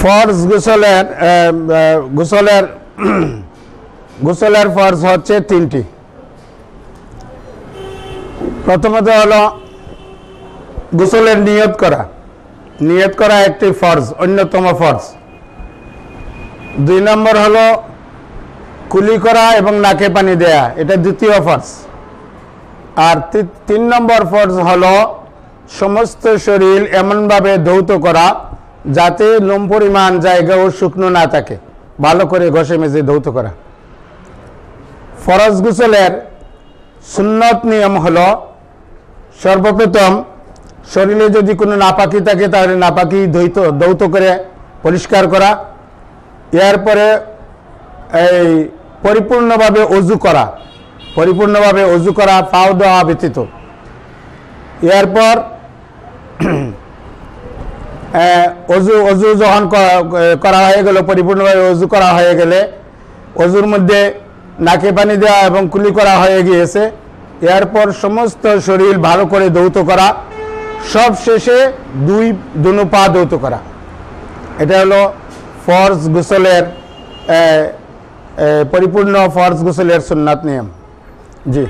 ফরজ গোসলের গোসলের গোসলের ফরজ হচ্ছে তিনটি। প্রথমত হলো গোসলের নিয়ত করা। নিয়ত করা একটি ফরজ, অন্যতম ফরজ। 2 নম্বর হলো কুলি করা এবং নাকে পানি দেয়া, এটা দ্বিতীয় ফরজ। আর 3 নম্বর ফরজ হলো সমস্ত শরীর এমনভাবে ধৌত করা যাতে লোম পরিমাণ জায়গাও শুকনো না থাকে, ভালো করে ঘষে মেজে ধৌত করা। ফরজ গোসলের সুন্নত নিয়ম হলো সর্বপ্রথম শরীরে যদি কোনো নাপাকি থাকে তাহলে নাপাকি ধৌত করে পরিষ্কার করা। এরপরে এই পরিপূর্ণভাবে অজু করা পাও দেওয়া ব্যতীত। এরপর অজু যখন করা হয়ে গেল, পরিপূর্ণভাবে অজু করা হয়ে গেলে অজুর মধ্যে নাকে পানি দেওয়া এবং কুলি করা হয়ে গিয়েছে। এরপর সমস্ত শরীর ভালো করে ধৌত করা, সব শেষে দুনো পা ধৌত করা। এটা হলো ফরজ গোসলের পরিপূর্ণ ফরজ গোসলের সুন্নাত নিয়ম। জি।